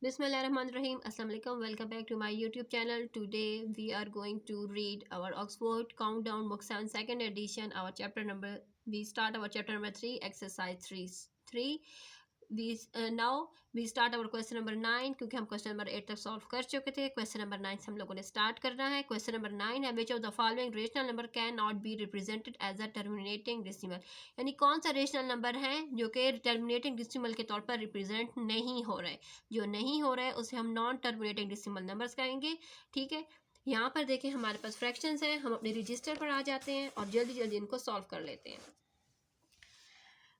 Bismillahirrahmanirrahim. Assalamu alaikum. Welcome back to my YouTube channel. Today we are going to read our Oxford Countdown Book 7 second edition. We start our chapter number 3, exercise 3. Now we start our question number 9 क्योंकि हम question number 8 तक solve कर चुके थे. Question number 9 से हम लोगों ने स्टार्ट करना है. क्वेश्चन नंबर 9 है which of the following rational number can not be represented as a terminating decimal. यानी कौन सा रेशनल नंबर है जो कि टर्मिनेटिंग डेसिमल के तौर पर रिप्रेजेंट नहीं हो रहा है. जो नहीं हो रहा है उसे हम नॉन टर्मिनेटिंग डेसिमल नंबर्स कहेंगे. ठीक है, यहाँ पर देखें हमारे पास फ्रैक्शंस हैं. हम अपने रजिस्टर पर आ जाते हैं और जल्दी जल्दी इनको सॉल्व कर लेते हैं.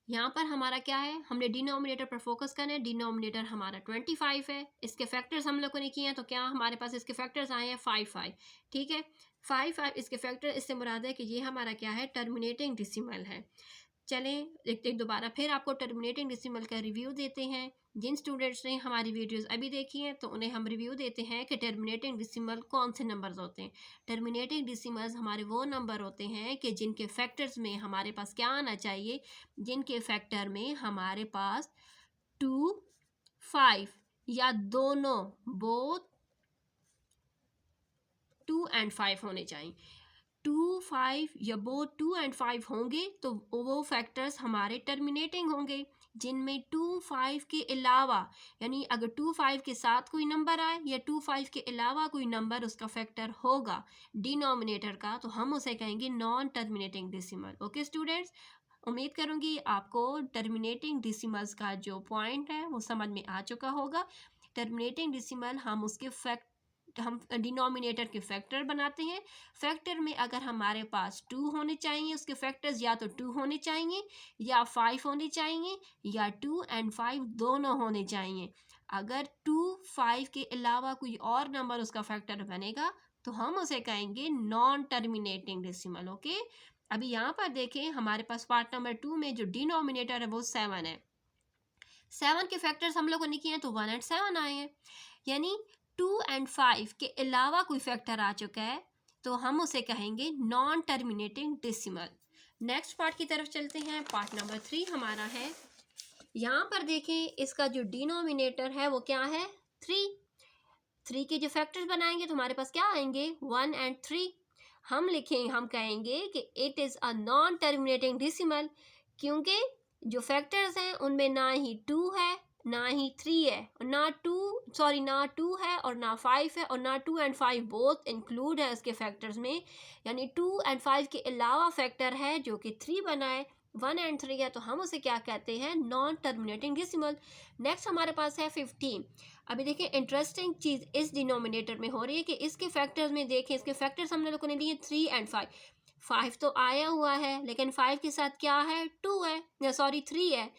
यहाँ पर हमारा क्या है, हमने डिनोमिनेटर पर फोकस करना है. डिनोमिनेटर हमारा 25 है. इसके फैक्टर्स हम लोगों ने किए हैं तो क्या हमारे पास इसके फैक्टर्स आए हैं 5. ठीक है, 5 इसके फैक्टर. इससे मुराद है कि ये हमारा क्या है, टर्मिनेटिंग डेसिमल है. चलें एक दोबारा फिर आपको टर्मिनेटिंग डेसिमल का रिव्यू देते हैं. जिन स्टूडेंट्स ने हमारी वीडियोस अभी देखी हैं तो उन्हें हम रिव्यू देते हैं कि टर्मिनेटिंग डेसिमल कौन से नंबर्स होते हैं. टर्मिनेटिंग डेसिमल्स हमारे वो नंबर होते हैं कि जिनके फैक्टर्स में हमारे पास क्या आना चाहिए, जिनके फैक्टर में हमारे पास 2, 5 या दोनों बोथ 2 and 5 होने चाहिए. 2, 5 या बोथ 2 and 5 होंगे तो वो फैक्टर्स हमारे टर्मिनेटिंग होंगे. जिनमें 2, 5 के अलावा, यानी अगर 2, 5 के साथ कोई नंबर आए या 2, 5 के अलावा कोई नंबर उसका फैक्टर होगा डिनोमिनेटर का, तो हम उसे कहेंगे non terminating decimal. Okay students, उम्मीद करूँगी आपको टर्मिनेटिंग डेसिमल्स का जो पॉइंट है वो समझ में आ चुका होगा. टर्मिनेटिंग डेसिमल हम डिनोमिनेटर के फैक्टर बनाते हैं. फैक्टर में अगर हमारे पास 2 होने चाहिए, उसके फैक्टर्स या तो 2 होने चाहिए या 5 होने चाहिए या 2 and 5 दोनों होने चाहिए. अगर 2, 5 के अलावा कोई और नंबर उसका फैक्टर बनेगा तो हम उसे कहेंगे नॉन टर्मिनेटिंग डेसिमल. ओके, अभी यहाँ पर देखें हमारे पास पार्ट नंबर 2 में जो डिनोमिनेटर है वो 7 है. 7 के फैक्टर्स हम लोगों ने किए हैं तो 1 and 7 आए हैं. यानी 2 and 5 के अलावा कोई फैक्टर आ चुका है तो हम उसे कहेंगे non terminating decimal. Next part की तरफ चलते हैं. पार्ट नंबर 3 हमारा है. यहाँ पर देखें इसका जो डिनोमिनेटर है वो क्या है, 3 के जो फैक्टर्स बनाएंगे तो हमारे पास क्या आएंगे, 1 and 3. हम कहेंगे कि it is a non terminating decimal क्योंकि जो फैक्टर्स हैं उनमें ना ही 2 है ना ही 3 है, ना 2 है और ना 5 है, और ना 2 and 5 बोथ इंक्लूड है उसके फैक्टर्स में. यानी 2 and 5 के अलावा फैक्टर है जो कि 3 बनाए, 1 and 3 है, तो हम उसे क्या कहते हैं, नॉन टर्मिनेटिंग डेसिमल. नेक्स्ट हमारे पास है 15. अभी देखिए इंटरेस्टिंग चीज़ इस डिनोमिनेटर में हो रही है कि इसके फैक्टर्स में देखें, इसके फैक्टर्स हमने लोगों ने लिए 3 and 5. 5 तो आया हुआ है लेकिन 5 के साथ क्या है, 3 है.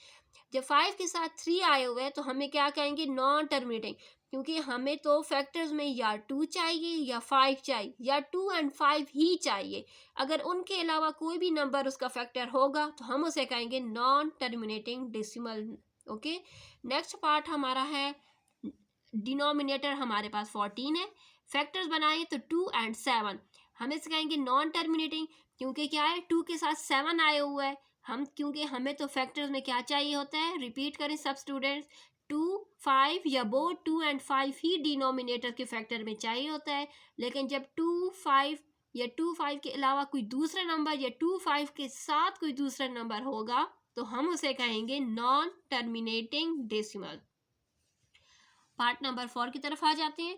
जब 5 के साथ 3 आए हुए हैं तो हमें क्या कहेंगे, नॉन टर्मिनेटिंग, क्योंकि हमें तो फैक्टर्स में या 2 चाहिए या 5 चाहिए या 2 and 5 ही चाहिए. अगर उनके अलावा कोई भी नंबर उसका फैक्टर होगा तो हम उसे कहेंगे non terminating decimal. Okay, next part हमारा है डिनोमिनेटर हमारे पास 14 है. फैक्टर्स बनाए तो 2 and 7, हम इसे कहेंगे नॉन टर्मिनेटिंग क्योंकि क्या है, 2 के साथ 7 आए हुआ है. क्योंकि हमें तो फैक्टर्स में क्या चाहिए होता है, रिपीट करें सब स्टूडेंट्स, 2, 5 या बोथ 2 and 5 ही डिनोमिनेटर के फैक्टर में चाहिए होता है. लेकिन जब 2, 5 या 2, 5 के अलावा कोई दूसरा नंबर या 2, 5 के साथ कोई दूसरा नंबर होगा तो हम उसे कहेंगे non terminating decimal. Part number 4 की तरफ आ जाते हैं.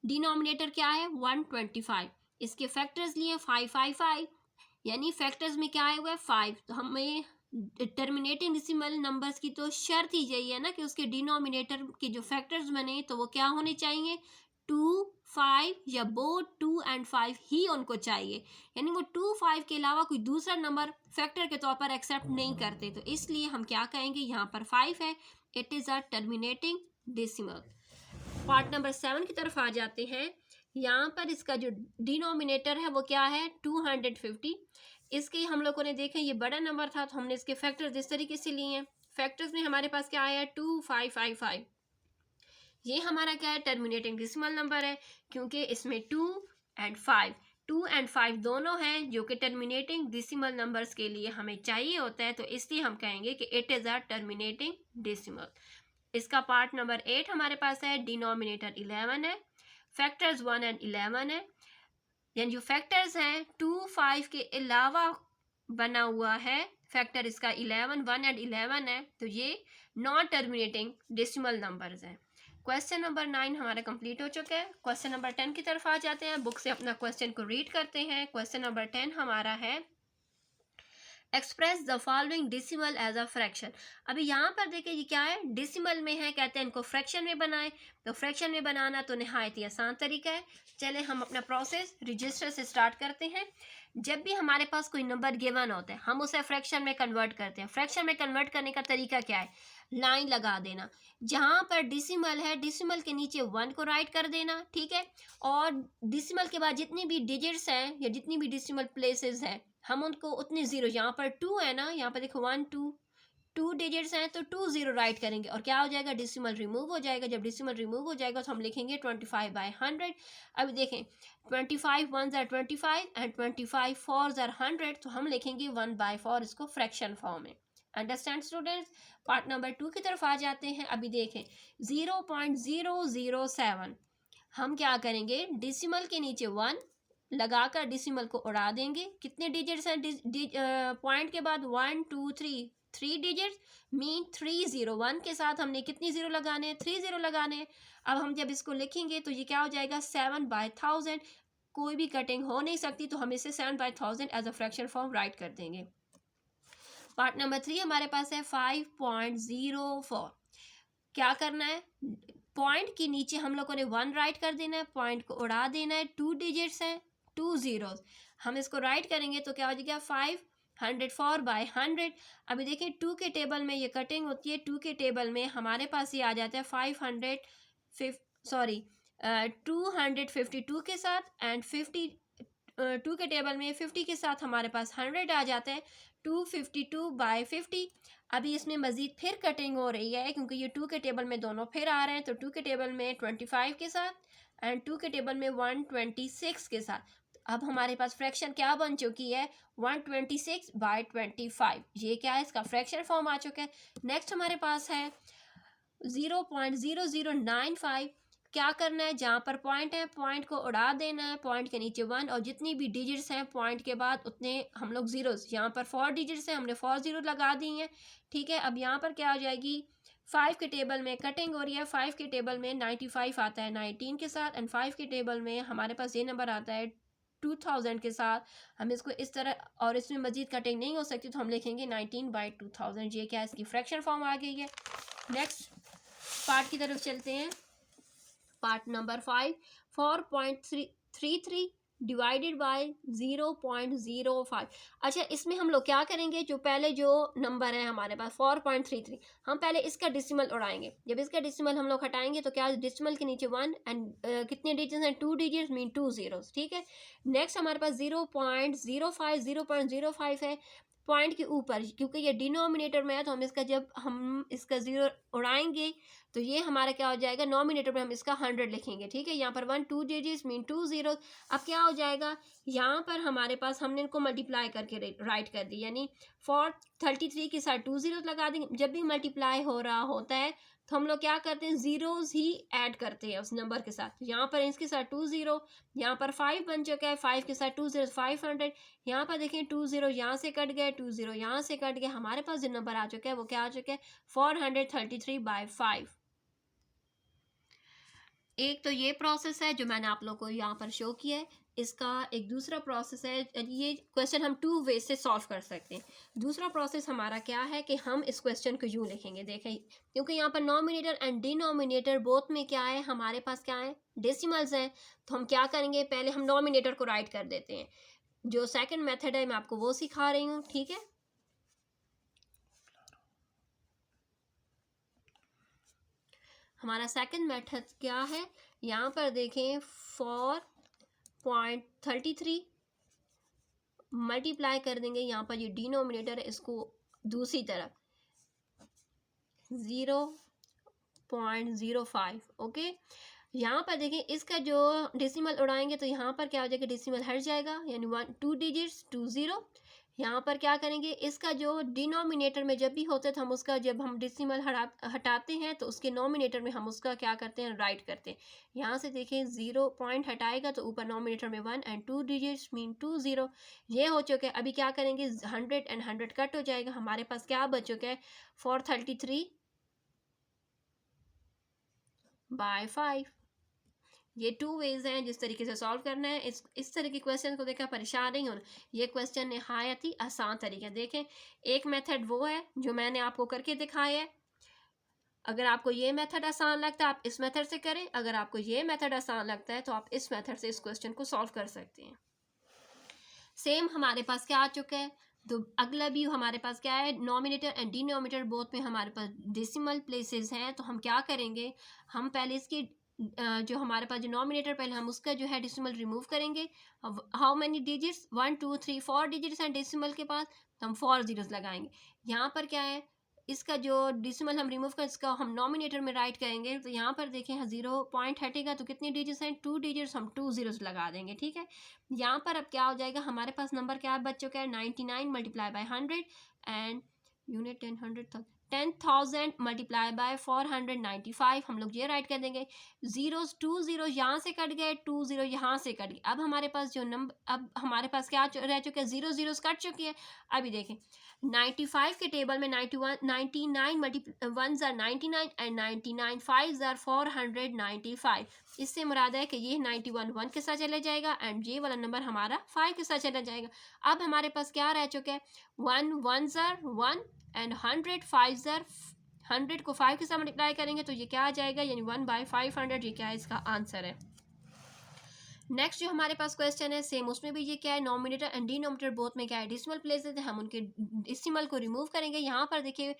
डिनोमिनेटर क्या है, 125. इसके फैक्टर्स लिए 5, 5, 5. यानी फैक्टर्स में क्या आया हुआ है, 5. तो हमें टर्मिनेटिंग डेसिमल नंबर्स की तो शर्त ही यही है ना कि उसके डिनोमिनेटर के जो फैक्टर्स बने तो वो क्या होने चाहिए, 2, 5 या बोथ 2 and 5 ही उनको चाहिए. यानी वो 2, 5 के अलावा कोई दूसरा नंबर फैक्टर के तौर पर एक्सेप्ट नहीं करते. तो इसलिए हम क्या कहेंगे, यहाँ पर 5 है, it is a terminating decimal. Part number 7 की तरफ आ जाते हैं. यहाँ पर इसका जो डिनोमिनेटर है वो क्या है, 250. इसके हम लोगों ने देखा ये बड़ा नंबर था तो हमने इसके फैक्टर्स इस तरीके से लिए हैं. फैक्टर्स में हमारे पास क्या आया, 2, 5, 5, 5. ये हमारा क्या है, टर्मिनेटिंग डेसिमल नंबर है क्योंकि इसमें 2 and 5 दोनों हैं जो कि टर्मिनेटिंग डेसिमल नंबर्स के लिए हमें चाहिए होता है. तो इसलिए हम कहेंगे कि it is a terminating decimal. इसका पार्ट नंबर 8 हमारे पास है, डिनोमिनेटर 11 है, फैक्टर्स 1 एंड 11 है, यानी जो फैक्टर्स हैं 2 5 के अलावा बना हुआ है फैक्टर इसका 11 1 एंड 11 है, तो ये नॉन टर्मिनेटिंग डेसिमल नंबर्स हैं। क्वेश्चन नंबर 9 हमारा कंप्लीट हो चुका है। क्वेश्चन नंबर 10 की तरफ आ जाते हैं, बुक से अपना क्वेश्चन को रीड करते हैं। क्वेश्चन नंबर 10 हमारा है, express the following decimal as a fraction. अभी यहाँ पर देखिए ये क्या है, डेसिमल में है, कहते हैं इनको फ्रैक्शन में बनाए। तो फ्रैक्शन में बनाना तो नहायत ही आसान तरीका है। चले हम अपना प्रोसेस रजिस्टर से स्टार्ट करते हैं। जब भी हमारे पास कोई नंबर गिवन होता है हम उसे फ्रैक्शन में कन्वर्ट करते हैं। फ्रैक्शन में कन्वर्ट करने का तरीका क्या है, लाइन लगा देना, जहाँ पर डेसिमल है डेसिमल के नीचे 1 को राइट कर देना, ठीक है। और डेसिमल के बाद जितनी भी डिजिट्स हैं या जितनी भी डेसिमल प्लेसेस हैं हम उनको उतने जीरो, यहाँ पर 2 है ना, यहाँ पर देखो 1 2 डिजिट्स हैं तो 2 0 राइट करेंगे और क्या हो जाएगा, डेसिमल रिमूव हो जाएगा। जब डेसिमल रिमूव हो जाएगा तो हम लिखेंगे 25/100। अब देखें 25 1s are 25 and 25 4s are 100, तो हम लिखेंगे 1/4 इसको फ्रैक्शन फॉर्म में। Understand students. पार्ट नंबर 2 की तरफ आ जाते हैं। अभी देखें 0.007 हम क्या करेंगे, डेसिमल के नीचे 1 लगाकर डेसिमल को उड़ा देंगे। कितने डिजिट्स हैं पॉइंट के बाद, 1 2 3 डिजिट्स, मीन 301 के साथ हमने कितनी जीरो लगाने हैं, 3 0 लगाने हैं। अब हम जब इसको लिखेंगे तो ये क्या हो जाएगा, 7/1000। कोई भी कटिंग हो नहीं सकती तो हम इसे 7/1000 as a fraction form write कर देंगे। पार्ट नंबर 3 हमारे पास है 5.04। क्या करना है, पॉइंट के नीचे हम लोगों ने 1 राइट कर देना है, पॉइंट को उड़ा देना है, 2 डिजिट्स हैं 2 zeros, हम इसको राइट करेंगे तो क्या हो जाएगा 504/100। अभी देखिए 2 के टेबल में ये कटिंग होती है, 2 के टेबल में हमारे पास ये आ जाता है 252 के साथ एंड 2 के टेबल में 50 के साथ हमारे पास 100 आ जाता है, 252/50। अभी इसमें मज़ीद फिर कटिंग हो रही है क्योंकि ये 2 के टेबल में दोनों फिर आ रहे हैं, तो 2 के टेबल में 25 के साथ एंड 2 के टेबल में 126 के साथ। अब हमारे पास फ्रैक्शन क्या बन चुकी है, 126/25। ये क्या है, इसका फ्रैक्शन फॉर्म आ चुका है। नेक्स्ट हमारे पास है 0.0095। क्या करना है, जहाँ पर पॉइंट है पॉइंट को उड़ा देना है, पॉइंट के नीचे 1 और जितनी भी डिजिट्स हैं पॉइंट के बाद उतने हम लोग जीरोस, यहाँ पर 4 डिजिट्स हैं हमने 4 0 लगा दी हैं, ठीक है। अब यहाँ पर क्या हो जाएगी, 5 के टेबल में कटिंग हो रही है, 5 के टेबल में 95 आता है 19 के साथ एंड 5 के टेबल में हमारे पास ये नंबर आता है 2000 के साथ। हम इसको इस तरह, और इसमें मजीद कटिंग नहीं हो सकती तो हम लिखेंगे 19/2000। ये क्या है, इसकी फ्रैक्शन फॉर्म आ गई है। नेक्स्ट पार्ट की तरफ चलते हैं। Part number 5, 4.33 divided by 0.05। अच्छा, इसमें हम लोग क्या करेंगे, जो पहले जो नंबर है हमारे पास 4.33, हम पहले इसका डेसिमल उड़ाएंगे। जब इसका डेसिमल हम लोग हटाएंगे तो क्या, डेसिमल के नीचे 1 एंड कितने डिजिट्स हैं, 2 डिजिट्स मीन 2 zeros, ठीक है। नेक्स्ट हमारे पास 0.05 है पॉइंट के ऊपर, क्योंकि ये डिनोमिनेटर में है तो हम इसका जीरो उड़ाएंगे तो ये हमारा क्या हो जाएगा, नॉमिनेटर में हम इसका 100 लिखेंगे, ठीक है। यहाँ पर 1 2 डिजिट्स मीन 2 zeros। अब क्या हो जाएगा, यहाँ पर हमारे पास हमने इनको मल्टीप्लाई करके राइट कर दी, यानी 433 के साथ 2 zeros लगा देंगे। जब भी मल्टीप्लाई हो रहा होता है तो हम लोग क्या करते हैं, जीरोस ही ऐड करते हैं उस नंबर के साथ। यहाँ पर इसके साथ 2 0, यहाँ पर 5 बन चुका है, 5 के साथ 2 0 500। यहाँ पर देखें 2 0 यहाँ से कट गए, 2 0 यहाँ से कट गए, हमारे पास जो नंबर आ चुका है वो क्या आ चुका है, 433/5। एक तो ये प्रोसेस है जो मैंने आप लोग को यहाँ पर शो किया है। इसका एक दूसरा प्रोसेस है, ये क्वेश्चन हम 2 वे से सॉल्व कर सकते हैं। दूसरा प्रोसेस हमारा क्या है कि हम इस क्वेश्चन को यूँ लिखेंगे, देखें क्योंकि यहाँ पर नॉमिनेटर एंड डिनोमिनेटर बोथ में क्या है, हमारे पास क्या है, डेसिमल्स हैं। तो हम क्या करेंगे, पहले हम नॉमिनेटर को राइट कर देते हैं। जो सेकेंड मेथड है मैं आपको वो सिखा रही हूँ, ठीक है। हमारा सेकंड मेथड क्या है, यहाँ पर देखें 4.33 मल्टीप्लाई कर देंगे, यहाँ पर ये डिनोमिनेटर है इसको दूसरी तरफ 0.05, ओके। यहाँ पर देखें इसका जो डेसिमल उड़ाएंगे तो यहाँ पर क्या हो जाएगा, डेसिमल हट जाएगा, यानी 2 डिजिट्स 2 0। यहाँ पर क्या करेंगे, इसका जो डिनोमिनेटर में जब भी होता है तो हम उसका, जब हम डेसिमल हटाते हैं तो उसके नोमिनेटर में हम उसका क्या करते हैं, राइट करते हैं। यहाँ से देखें 0 पॉइंट हटाएगा तो ऊपर नोमिनेटर में 1 एंड 2 डिजिट्स मीन 2 0। ये हो चुके हैं। अभी क्या करेंगे, 100 एंड 100 कट हो जाएगा, हमारे पास क्या बच चुका है, 433/5। ये 2 वेज हैं जिस तरीके से सॉल्व करना है। इस तरह के क्वेश्चन को देखकर परेशान नहीं होना। ये क्वेश्चन नहायत ही आसान तरीका है। देखें, एक मेथड वो है जो मैंने आपको करके दिखाया है। अगर आपको ये मेथड आसान लगता है आप इस मेथड से करें, अगर आपको ये मेथड आसान लगता है तो आप इस मेथड से इस क्वेश्चन को सॉल्व कर सकते हैं। सेम हमारे पास क्या आ चुका है, तो अगला भी हमारे पास क्या है, नॉमिनेटर एंड डिनोमिनेटर बोथ में हमारे पास डेसिमल प्लेसेस हैं। तो हम क्या करेंगे, हम पहले इसकी जो हमारे पास जो नॉमिनेटर, पहले हम उसका जो है डेसिमल रिमूव करेंगे। हाउ मैनी डिजिट्स, 1 2 3 4 डिजिट्स हैं डेसिमल के पास, तो हम 4 जीरोस लगाएंगे। यहाँ पर क्या है, इसका जो डेसिमल हम रिमूव कर, इसका हम नॉमिनेटर में राइट करेंगे। तो यहाँ पर देखें 0 पॉइंट हटेगा तो कितनी डिजिट्स हैं, 2 डिजिट्स, हम 2 जीरोस लगा देंगे। ठीक है, यहाँ पर अब क्या हो जाएगा, हमारे पास नंबर क्या बच चुका है, 99 multiply by 100 and unit 10,000 multiply by 495। हम लोग ये राइट कर देंगे। जीरोस, 2 जीरो यहाँ से कट गए, 2 जीरो यहाँ से कट गए। अब हमारे पास जो नंबर, अब हमारे पास क्या रह चुके हैं, 0 जीरोस कट चुकी है। अभी देखें 95 के टेबल में 91 99 1 ज़ार 99 एंड 99 5 ज़ार 495। इससे मुराद है कि ये 91 1 के साथ चला जाएगा एंड ये वाला नंबर हमारा 5 के साथ चला जाएगा। अब हमारे पास क्या रह चुका है, 1 1 ज़ार 1 एंड 100 5 ज़ार 100 को 5 के साथ मल्टीप्लाई करेंगे तो ये क्या आ जाएगा, यानी 1/500। ये क्या है, इसका आंसर है। नेक्स्ट जो हमारे पास क्वेश्चन है सेम, उसमें भी ये क्या है, नॉमिनेटर एंड डिनोमिनेटर बोथ में क्या है, डेसिमल प्लेसेस है। हम उनके डेसिमल को रिमूव करेंगे। यहाँ पर देखिए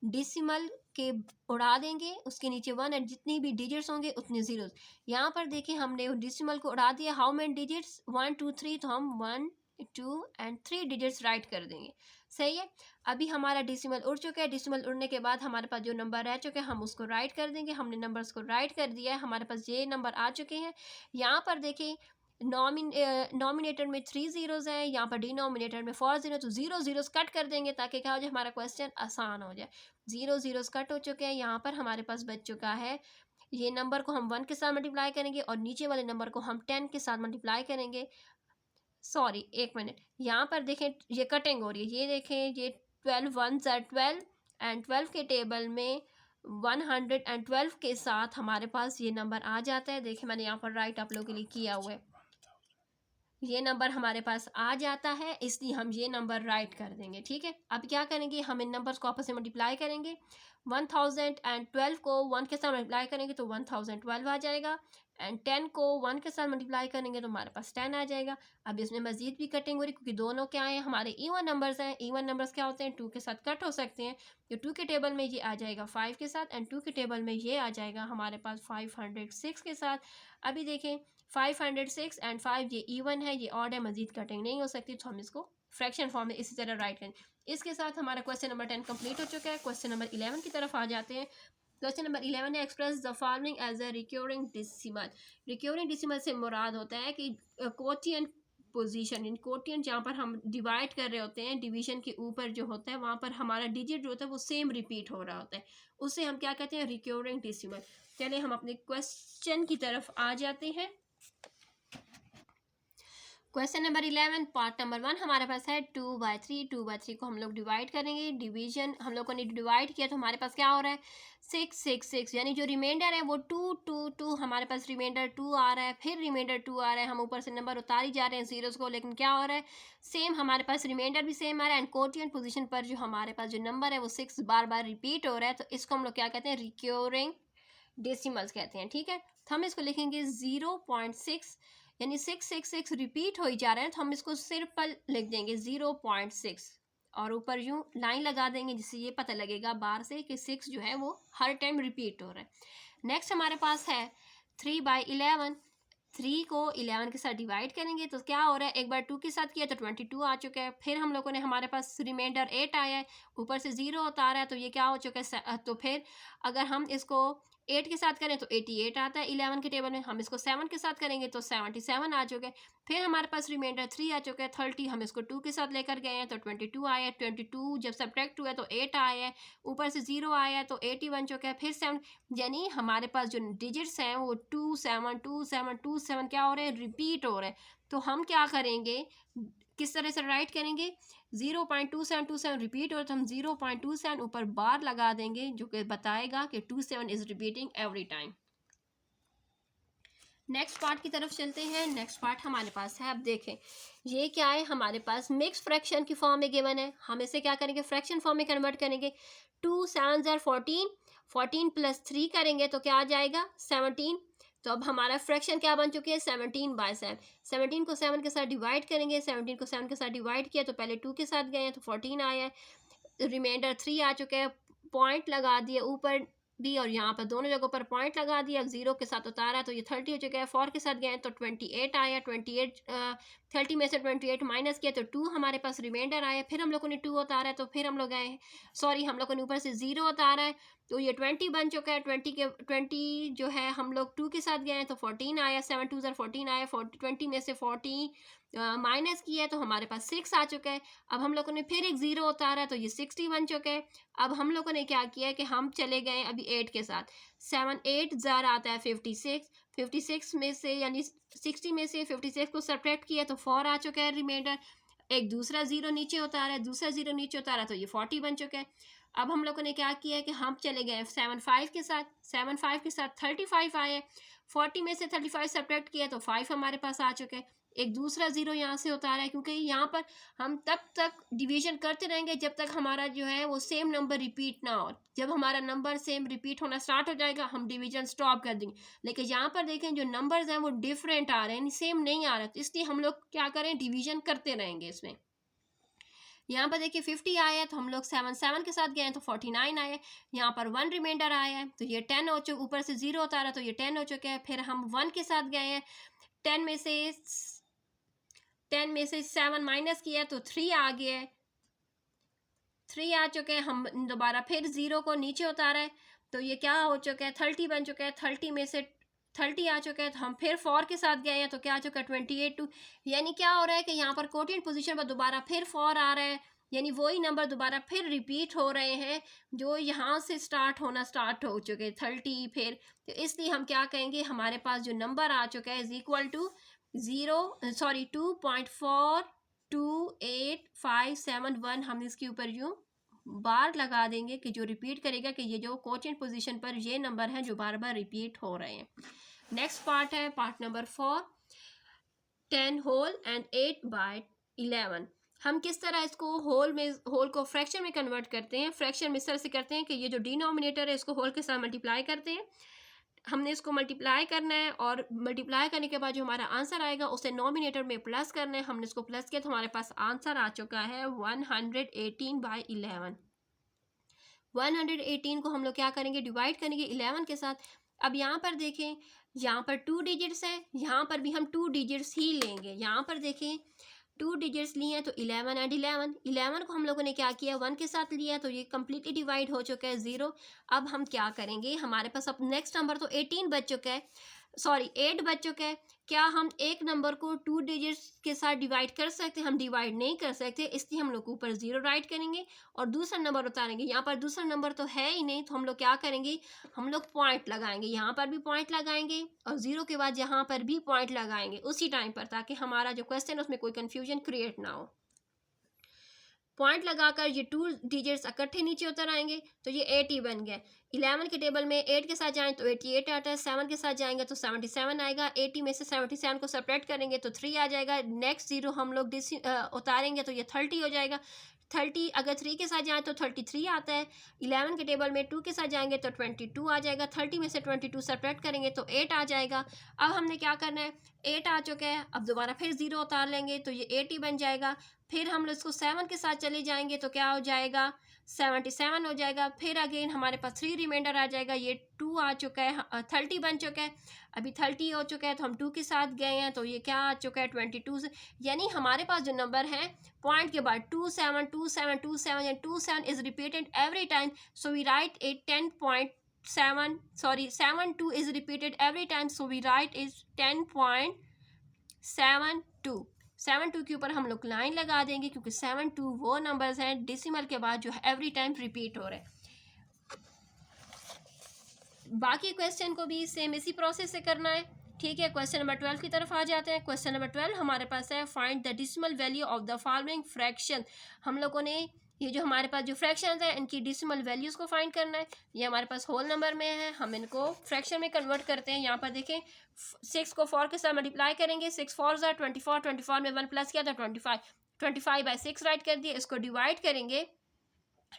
डेसिमल के उड़ा देंगे, उसके नीचे 1 एंड जितनी भी डिजिट्स होंगे उतने जीरोस। यहाँ पर देखिए हमने डेसिमल को उड़ा दिया। हाउ मेनी डिजिट्स, 1 2 3, तो हम 1 2 एंड 3 डिजिट्स राइट कर देंगे। सही है। अभी हमारा डेसिमल उड़ चुका है। डेसिमल उड़ने के बाद हमारे पास जो नंबर रह चुके हैं हम उसको राइट कर देंगे। हमने नंबर्स को राइट कर दिया है, हमारे पास ये नंबर आ चुके हैं। यहाँ पर देखें नॉमिनेटर में 3 जीरोज़ हैं, यहाँ पर डिनोमिनेटर में 4 जीरो, तो 0 जीरोस कट कर देंगे ताकि क्या हो जाए, हमारा क्वेश्चन आसान हो जाए। 0 जीरोस कट हो चुके हैं। यहाँ पर हमारे पास बच चुका है, ये नंबर को हम 1 के साथ मल्टीप्लाई करेंगे और नीचे वाले नंबर को हम 10 के साथ मल्टीप्लाई करेंगे। सॉरी, एक मिनट, यहाँ पर देखें ये कटिंग हो रही है। ये देखें, ये 12 1 ज़ार 12 एंड 12 के टेबल में 112 के साथ हमारे पास ये नंबर आ जाता है। देखिए मैंने यहाँ पर राइट आप लोगों के लिए किया हुआ है, ये नंबर हमारे पास आ जाता है, इसलिए हम ये नंबर राइट कर देंगे। ठीक है, अब क्या करेंगे, हम इन नंबर्स को आपस में मल्टीप्लाई करेंगे। 1012 को 1 के साथ मल्टीप्लाई करेंगे तो 1012 आ जाएगा एंड 10 को 1 के साथ मल्टीप्लाई करेंगे तो हमारे पास 10 आ जाएगा। अब इसमें मजीद भी कटिंग हो रही क्योंकि दोनों क्या हैं, हमारे इवन नंबर्स हैं। इवन नंबर्स क्या होते हैं, 2 के साथ कट हो सकते हैं। तो 2 के टेबल में ये आ जाएगा 5 के साथ एंड 2 के टेबल में ये आ जाएगा हमारे पास 506 के साथ। अभी देखें 506 एंड 5 ये इवन है, ये ऑड है, मजीद कटिंग नहीं हो सकती, तो हम इसको फ्रैक्शन फॉर्म में इसी तरह राइट करें। इसके साथ हमारा क्वेश्चन नंबर 10 कंप्लीट हो चुका है। क्वेश्चन नंबर 11 की तरफ आ जाते हैं। क्वेश्चन नंबर 11 है, express the following as a recurring decimal. Recurring decimal से मुराद होता है कि कोटियन पोजीशन, इन कोटियन जहाँ पर हम डिवाइड कर रहे होते हैं, डिवीजन के ऊपर जो होता है वहाँ पर हमारा डिजिट जो होता है वो सेम रिपीट हो रहा होता है, उससे हम क्या कहते हैं, रिक्योरिंग डेसिमल। चलिए हम अपने क्वेश्चन की तरफ आ जाते हैं। क्वेश्चन नंबर 11 पार्ट नंबर 1 हमारे पास है 2/3। 2/3 को हम लोग डिवाइड करेंगे। डिवीजन हम लोगों ने डिवाइड किया तो हमारे पास क्या हो रहा है, 6 6 6, यानी जो रिमाइंडर है वो 2 2 2, हमारे पास रिमाइंडर 2 आ रहा है, फिर रिमाइंडर 2 आ रहा है। हम ऊपर से नंबर उतारी जा रहे हैं जीरोस को, लेकिन क्या हो रहा है, सेम हमारे पास रिमाइंडर भी सेम आ रहा है एंड कोटियन पोजीशन पर जो हमारे पास जो नंबर है वो 6 बार बार रिपीट हो रहा है। तो इसको हम लोग क्या कहते हैं, रिक्योरिंग डेसिमल्स कहते हैं। ठीक है, तो हम इसको लिखेंगे 0.6, यानी 666 रिपीट हो ही जा रहे हैं, तो हम इसको सिंपल लिख देंगे 0.6 और ऊपर यूं लाइन लगा देंगे जिससे ये पता लगेगा बार से कि 6 जो है वो हर टाइम रिपीट हो रहा है। नेक्स्ट हमारे पास है 3/11। 3 को 11 के साथ डिवाइड करेंगे तो क्या हो रहा है, एक बार 2 के साथ किया तो 22 आ चुका है। फिर हम लोगों ने, हमारे पास रिमाइंडर 8 आया है, ऊपर से 0 होता आ रहा है, तो ये क्या हो चुका है। तो फिर अगर हम इसको 8 के साथ करें तो 88 आता है 11 के टेबल में, हम इसको 7 के साथ करेंगे तो 77 आ चुके हैं। फिर हमारे पास रिमाइंडर 3 आ चुका है 30, हम इसको 2 के साथ लेकर गए हैं तो 22 आया है। 22 जब सब्ट्रैक्ट हुआ तो 8 आया है, ऊपर से 0 आया है तो 80 बन चुका है। फिर 7, यानी हमारे पास जो डिजिट्स हैं वो 2 7 2 7 2 7 क्या हो रहे हैं, रिपीट हो रहे हैं। तो हम क्या करेंगे, किस तरह से राइट करेंगे, 0.2727 रिपीट हो तो हम 0.27 ऊपर बार लगा देंगे जो कि बताएगा कि 27 is repeating every time. Next part की तरफ चलते हैं। नेक्स्ट पार्ट हमारे पास है, अब देखें ये क्या है, हमारे पास मिक्स फ्रैक्शन की फॉर्म में गिवन है। हम इसे क्या करेंगे, फ्रैक्शन फॉर्म में कन्वर्ट करेंगे। 2 7 ज़र 14, 14 प्लस 3 करेंगे तो क्या आ जाएगा 17। तो अब हमारा फ्रैक्शन क्या बन चुकी है 17/7। 17 को 7 के साथ डिवाइड करेंगे, 17 को 7 के साथ डिवाइड किया तो पहले 2 के साथ गए हैं तो 14 आया है, रिमाइंडर 3 आ चुका है, पॉइंट लगा दिया ऊपर भी और यहाँ पर दोनों जगहों पर पॉइंट लगा दिया, 0 के साथ उतारा तो ये 30 हो चुका है। 4 के साथ गए तो 28 आया, 28 30 में से 28 माइनस किया तो 2 हमारे पास रिमाइंडर आया। फिर हम लोगों ने 2 उतारा है तो फिर हम लोग गए, सॉरी हम लोगों ने ऊपर से 0 उतारा है तो ये 20 बन चुका है। 20 जो है हम लोग 2 के साथ गए हैं तो 14 आया, 7 2 14 आया, 20 में से 40 माइनस किया है तो हमारे पास 6 आ चुका है। अब हम लोगों ने फिर एक 0 उतारा है तो ये 60 बन चुका है। अब हम लोगों ने क्या किया है कि हम चले गए अभी 8 के साथ, 7 8 ज़र आता है 56, 56 में से यानी 60 में से 56 को सब्ट्रैक्ट किया तो 4 आ चुका है रिमाइंडर। एक दूसरा 0 नीचे उतारा है, दूसरा 0 नीचे उतारा तो ये 40 बन चुका है। अब हम लोगों ने क्या किया है कि हम चले गए 7 5 के साथ, 7 5 के साथ 35 आए, 40 में से 35 सब्ट्रैक्ट किया तो 5 हमारे पास आ चुके हैं। एक दूसरा 0 यहाँ से उतारा है क्योंकि यहाँ पर हम तब तक डिवीजन करते रहेंगे जब तक हमारा जो है वो सेम नंबर रिपीट ना हो। जब हमारा नंबर सेम रिपीट होना स्टार्ट हो जाएगा हम डिवीजन स्टॉप कर देंगे। लेकिन यहाँ पर देखें जो नंबर्स हैं वो डिफरेंट आ रहे हैं, सेम नहीं आ रहे, तो इसलिए हम लोग क्या करें, डिवीजन करते रहेंगे इसमें। यहाँ पर देखिए 50 आया है तो हम लोग 7 7 के साथ गए हैं तो 49 आया है। यहाँ पर 1 रिमाइंडर आया है तो ये 10 हो चुका, ऊपर से 0 उतारा तो ये 10 हो चुका है। फिर हम 1 के साथ गए हैं, 10 में से 7 माइनस किया तो 3 आ गया है, 3 आ चुके हैं। हम दोबारा फिर 0 को नीचे उतारा है तो ये क्या हो चुका है 30 बन चुका है। 30 में से 30 आ चुका है तो हम फिर 4 के साथ गए हैं तो क्या आ चुका है 28 2, यानी क्या हो रहा है कि यहाँ पर कोटेंट पोजीशन पर दोबारा फिर 4 आ रहा है, यानी वही नंबर दोबारा फिर रिपीट हो रहे हैं जो यहाँ से स्टार्ट हो चुके हैं 30। फिर तो इसलिए हम क्या कहेंगे, हमारे पास जो नंबर आ चुका है इज इक्वल टू 2.428571। हम इसके ऊपर यूँ बार लगा देंगे कि जो रिपीट करेगा कि ये जो कोटेंट पोजीशन पर ये नंबर हैं जो बार बार रिपीट हो रहे हैं। नेक्स्ट पार्ट है पार्ट नंबर 4, 10 होल एंड 8/11। हम किस तरह इसको होल को फ्रैक्शन में कन्वर्ट करते हैं। फ्रैक्शन में इस तरह से करते हैं कि ये जो डिनोमिनेटर है इसको होल के साथ मल्टीप्लाई करते हैं। हमने इसको मल्टीप्लाई करना है और मल्टीप्लाई करने के बाद जो हमारा आंसर आएगा उसे नोमिनेटर में प्लस करना है। हमने इसको प्लस किया तो हमारे पास आंसर आ चुका है 118/11। 118 को हम लोग क्या करेंगे, डिवाइड करेंगे 11 के साथ। अब यहाँ पर देखें, यहाँ पर 2 डिजिट्स हैं, यहाँ पर भी हम 2 डिजिट्स ही लेंगे। यहाँ पर देखें 2 डिजिट्स लिए हैं तो 11 एंड 11। 11 को हम लोगों ने क्या किया 1 के साथ लिया तो ये कम्प्लीटली डिवाइड हो चुका है 0। अब हम क्या करेंगे, हमारे पास अब नेक्स्ट नंबर तो 18 बच चुका है, सॉरी 8 बच चुका है। क्या हम एक नंबर को 2 डिजिट्स के साथ डिवाइड कर सकते हैं? हम डिवाइड नहीं कर सकते, इसलिए हम लोग ऊपर 0 राइट करेंगे और दूसरा नंबर उतारेंगे। यहाँ पर दूसरा नंबर तो है ही नहीं तो हम लोग क्या करेंगे, हम लोग पॉइंट लगाएंगे, यहाँ पर भी पॉइंट लगाएंगे और 0 के बाद यहाँ पर भी पॉइंट लगाएंगे उसी टाइम पर, ताकि हमारा जो क्वेश्चन है उसमें कोई कन्फ्यूजन क्रिएट ना हो। पॉइंट लगाकर ये 2 डिजिट्स इकट्ठे नीचे उतर आएंगे तो ये 80 बन गया। 11 के टेबल में 8 के साथ जाएं तो 88 आता है, 7 के साथ जाएंगे तो 77 आएगा, 80 में से 77 को सब्ट्रैक्ट करेंगे तो 3 आ जाएगा। नेक्स्ट 0 हम लोग उतारेंगे तो ये 30 हो जाएगा। 30 अगर 3 के साथ जाएँ तो 33 आता है। 11 के टेबल में 2 के साथ जाएंगे तो 22 आ जाएगा। 30 में से 22 सब्ट्रैक्ट करेंगे तो 8 आ जाएगा। अब हमने क्या करना है, 8 आ चुका है, अब दोबारा फिर 0 उतार लेंगे तो ये 80 बन जाएगा। फिर हम इसको 7 के साथ चले जाएंगे तो क्या हो जाएगा 77 हो जाएगा। फिर अगेन हमारे पास 3 रिमाइंडर आ जाएगा, ये 2 आ चुका है, 30 बन चुका है। अभी 30 हो चुका है तो हम 2 के साथ गए हैं तो ये क्या आ चुका है 22 से, यानी हमारे पास जो नंबर है पॉइंट के बाद 27 27 27 and 27 is repeated every time, so we write it 10.27 72 is repeated every time, so we write is 10.72. 72 के ऊपर हम लोग लाइन लगा देंगे क्योंकि 72 वो नंबर्स हैं डेसिमल के बाद जो एवरी टाइम रिपीट हो रहे हैं। बाकी क्वेश्चन को भी सेम इसी प्रोसेस से करना है, ठीक है। क्वेश्चन नंबर 12 की तरफ आ जाते हैं। क्वेश्चन नंबर 12 हमारे पास है, find the decimal value of the following fraction. हम लोगों ने ये जो हमारे पास जो फ्रैक्शंस हैं इनकी डेसिमल वैल्यूज़ को फाइंड करना है। ये हमारे पास होल नंबर में है, हम इनको फ्रैक्शन में कन्वर्ट करते हैं। यहाँ पर देखें 6 को 4 के साथ मल्टीप्लाई करेंगे, 6 4 ज़ा 24, 24 में 1 प्लस किया था 25, 25 बाई 6 राइट कर दिया। इसको डिवाइड करेंगे,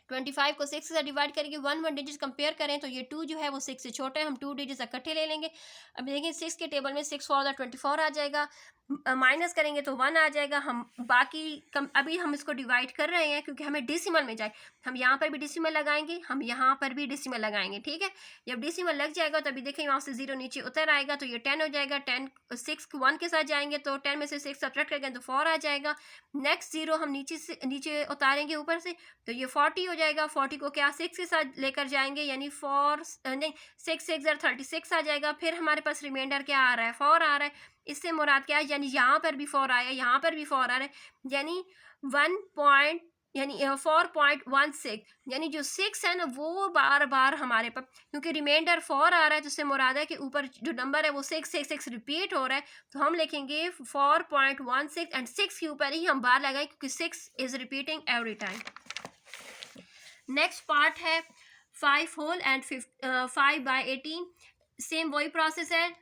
25 को 6 से डिवाइड करेंगे, 1 डिजिट कंपेयर करें तो ये 2 जो है वो 6 से छोटा है, हम 2 डिजिट इकट्ठे ले लेंगे। अब देखें 6 के टेबल में 6 4 24 आ जाएगा, माइनस करेंगे तो 1 आ जाएगा। हम बाकी अभी हम इसको डिवाइड कर रहे हैं क्योंकि हमें डेसिमल में जाए। हम यहाँ पर भी डेसिमल लगाएंगे, हम यहाँ पर भी डेसिमल लगाएंगे, ठीक है। जब डेसिमल लग जाएगा तो अभी देखें यहाँ से 0 नीचे उतर आएगा तो ये 10 हो जाएगा। 10 6 1 के साथ जाएंगे तो 10 में से 6 सब्ट्रैक्ट करेंगे तो 4 आ जाएगा। नेक्स्ट 0 हम नीचे उतारेंगे ऊपर से तो ये 40 हो जाएगा। 40 को क्या 6 के साथ लेकर जाएंगे, यानी 6 6 36 आ जाएगा। फिर हमारे पास रिमाइंडर क्या आ रहा है, 4 आ रहा है। इससे मुराद क्या है, यानी यहाँ पर भी 4 आया, यहाँ पर भी 4 आ रहा है, यानी 4.16, यानी जो 6 है ना वो बार बार हमारे पास, क्योंकि रिमाइंडर 4 आ रहा है तो उससे मुराद है कि ऊपर जो नंबर है वो 6 रिपीट हो रहा है। तो हम लिखेंगे 4.16 एंड 6 के ऊपर ही हम बार लगाएं क्योंकि 6 is repeating every time. Next part है 5 होल एंड 5 बाई 18। सेम वही प्रोसेस है,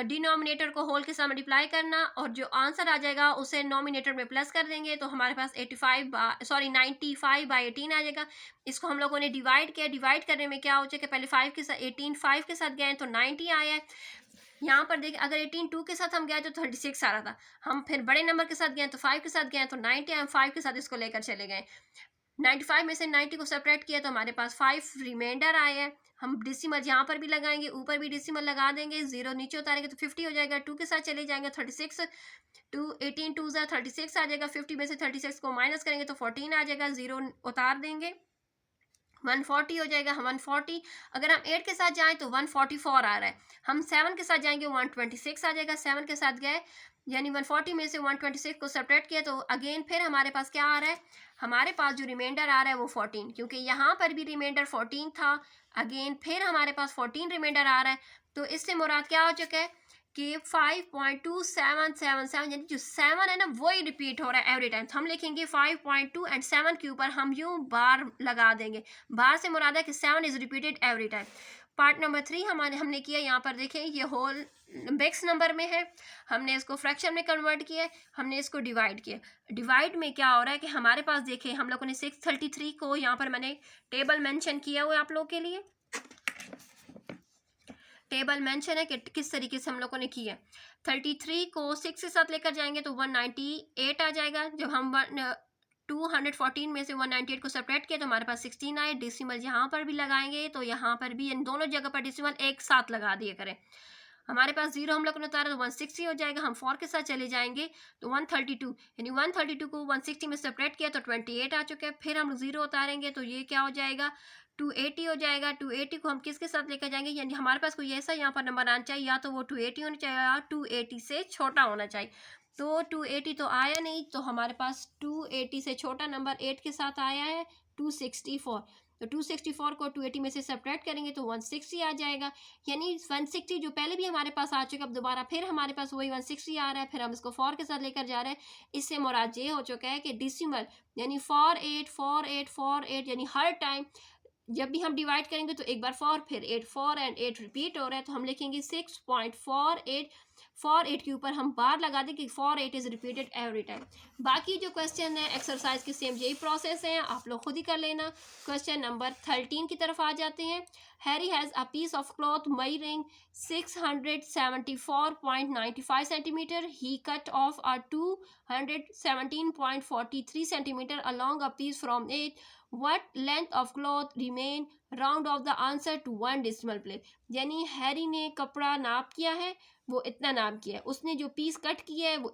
डिनोमिनेटर को होल के साथ मल्टीप्लाई करना और जो आंसर आ जाएगा उसे नोमिनेटर में प्लस कर देंगे तो हमारे पास 95 बाई 18 आ जाएगा। इसको हम लोगों ने डिवाइड किया, डिवाइड करने में क्या हो जाएगा, पहले 5 के साथ 18 5 के साथ गए तो 90 आया है। यहाँ पर देखिए अगर 18 2 के साथ हम गए तो 36 आ रहा था, हम फिर बड़े नंबर के साथ गए तो 5 के साथ गए तो 90, हम 5 के साथ इसको लेकर चले गए। 95 में से 90 को सेपरेट किया तो हमारे पास 5 रिमाइंडर आए हैं। हम डेसिमल यहाँ पर भी लगाएंगे, ऊपर भी डेसिमल लगा देंगे, 0 नीचे उतारेंगे तो 50 हो जाएगा। 2 के साथ चले जाएंगे 36, 18 2 ज़ा 36 आ जाएगा। 50 में से 36 को माइनस करेंगे तो 14 आ जाएगा, 0 उतार देंगे 140 हो जाएगा। हम 140, अगर हम 8 के साथ जाएं तो 144 आ रहा है। हम 7 के साथ जाएंगे 126 आ जाएगा। 7 के साथ गए यानी 140 में से 126 को सेपरेट किया तो अगेन फिर हमारे पास क्या आ रहा है, हमारे पास जो रिमाइंडर आ रहा है वो 14, क्योंकि यहाँ पर भी रिमाइंडर 14 था। अगेन फिर हमारे पास 14 रिमाइंडर आ रहा है तो इससे मुराद क्या हो चुका है कि 5.2777, यानी जो 7 है ना वही रिपीट हो रहा है एवरी टाइम। तो हम लिखेंगे 5.2 एंड 7 के ऊपर हम यूँ बार लगा देंगे। बार से मुराद है कि 7 is repeated every time. Part number 3 हमने किया, यहाँ पर देखें ये होल मिक्स नंबर में है, हमने इसको फ्रैक्शन में कन्वर्ट किया है, हमने इसको डिवाइड किया। डिवाइड में क्या हो रहा है कि हमारे पास देखें हम लोगों ने 633 को, यहाँ पर मैंने टेबल मेंशन किया हुआ है आप लोगों के लिए, टेबल मेंशन है कि किस तरीके से हम लोगों ने किया। 33 को 6 के साथ लेकर जाएंगे तो 198 आ जाएगा। जब हम 214 में से 198 को सेपरेट किया तो हमारे पास 16 आए। डेसिमल यहाँ पर भी लगाएंगे तो यहाँ पर भी इन दोनों जगह पर डेसिमल एक साथ लगा दिया करें। हमारे पास 0 हम लोग ने उतारा तो 160 हो जाएगा। हम 4 के साथ चले जाएंगे तो 132, यानी 132 को 160 में सेपरेट किया तो 28 आ चुके हैं। फिर हम 0 उतारेंगे तो ये क्या हो जाएगा, 280 हो जाएगा। 280 को हम किसके साथ लेकर जाएंगे, यानी हमारे पास कोई ऐसा यहाँ पर नंबर आना चाहिए, या तो वो 280 होना चाहिए या 280 से छोटा होना चाहिए। तो 280 तो आया नहीं, तो हमारे पास 280 से छोटा नंबर 8 के साथ आया है 264। तो 264 को 280 में से सब्ट्रैक्ट करेंगे तो 160 आ जाएगा। यानी 160 जो पहले भी हमारे पास आ चुका है, अब दोबारा फिर हमारे पास वही 160 आ रहा है। फिर हम इसको 4 के साथ लेकर जा रहे हैं। इससे मुराद ये हो चुका है कि डेसिमल यानी 48 यानी हर टाइम जब भी हम डिवाइड करेंगे तो एक बार 4 फिर 8, 4 एंड 8 रिपीट हो रहा है। तो हम लिखेंगे 6.48, 48 के ऊपर हम बार लगा दें कि 48 इज रिपीटेड एवरी टाइम। बाकी जो क्वेश्चन है एक्सरसाइज के सेम यही प्रोसेस है, आप लोग खुद ही कर लेना। क्वेश्चन नंबर 13 की तरफ आ जाते हैं। Harry has a piece of cloth measuring 674.95 centimetre. He cut off a 217.43 centimetre along a piece from it. What length of cloth remain round of the answer to 1 decimal place? यानी Harry ने कपड़ा नाप किया है, वो इतना नाप किया है। उसने जो पीस कट किया है वो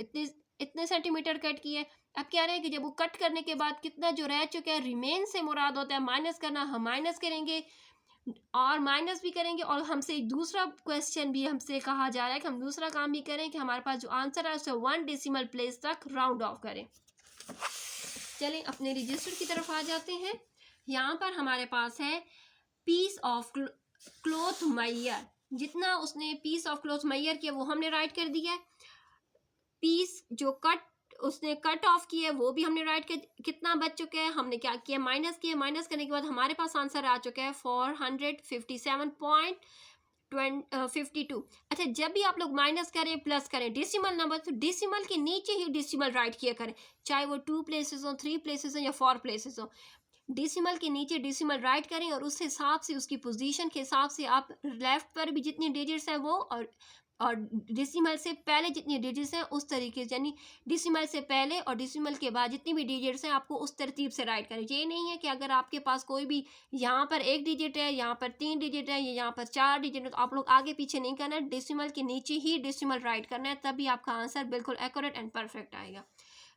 इतने सेंटीमीटर कट किया है। अब क्या रहे कि जब वो कट करने के बाद कितना जो रह चुका है, रिमेन से मुराद होता है माइनस करना, हम माइनस करेंगे और माइनस भी करेंगे और हमसे एक दूसरा क्वेश्चन भी हमसे कहा जा रहा है कि हम दूसरा काम भी करें कि हमारे पास जो आंसर है उसे 1 डेसिमल प्लेस तक राउंड ऑफ करें। चलें अपने रजिस्टर की तरफ आ जाते हैं। यहाँ पर हमारे पास है पीस ऑफ क्लॉथ मैयर, जितना उसने पीस ऑफ क्लॉथ मैयर किया वो हमने राइट कर दिया है। पीस जो उसने कट ऑफ किया है वो भी हमने राइट कर, कितना बच चुका है हमने क्या किया, माइनस किया। माइनस करने के बाद हमारे पास आंसर आ चुका है 457.52। अच्छा, जब भी आप लोग माइनस करें प्लस करें डेसिमल नंबर, तो डेसिमल के नीचे ही डेसिमल राइट किया करें, चाहे वो 2 प्लेसेस हो, 3 प्लेसेस हो या 4 प्लेसेस हो। डेसिमल के नीचे डेसिमल राइट करें और उस हिसाब से उसकी पोजीशन के हिसाब से आप लेफ्ट पर भी जितनी डिजिट्स हैं वो और डेसिमल से पहले जितनी डिजिट्स हैं उस तरीके से, यानी डेसिमल से पहले और डेसिमल के बाद जितनी भी डिजिट्स हैं आपको उस तरतीब से राइट करें। ये नहीं है कि अगर आपके पास कोई भी यहाँ पर 1 डिजिट है, यहाँ पर 3 डिजिट है, यहाँ पर 4 डिजिट है, तो आप लोग आगे पीछे नहीं करना है, डेसिमल के नीचे ही डेसिमल राइट करना है, तभी आपका आंसर बिल्कुल एक्यूरेट एंड परफेक्ट आएगा।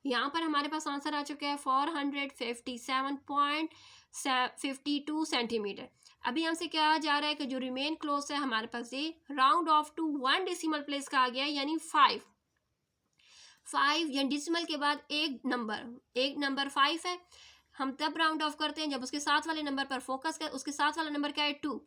यहाँ पर हमारे पास आंसर आ चुका है 457.52 सेंटीमीटर। अभी हमसे क्या जा रहा है कि जो रिमेन क्लोज है हमारे पास ये round off to 1 decimal place का आ गया, यानी 5 या डेसिमल के बाद एक नंबर 5 है। हम तब राउंड ऑफ करते हैं जब उसके साथ वाले नंबर पर फोकस कर। उसके साथ वाला नंबर क्या है, 2।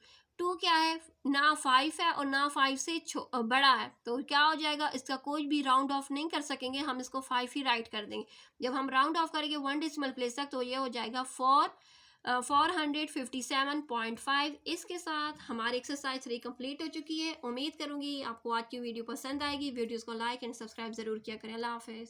क्या है, ना 5 है और ना 5 से बड़ा है, तो क्या हो जाएगा, इसका कोई भी राउंड ऑफ नहीं कर सकेंगे, हम इसको 5 ही राइट कर देंगे। जब हम राउंड ऑफ करेंगे 1 डेसिमल प्लेस तक तो ये हो जाएगा 457.5। इसके साथ हमारी एक्सरसाइज 3 कंप्लीट हो चुकी है। उम्मीद करूंगी आपको आज की वीडियो पसंद आएगी। वीडियोस को लाइक एंड सब्सक्राइब जरूर किया करें। अल्लाह हाफिज़।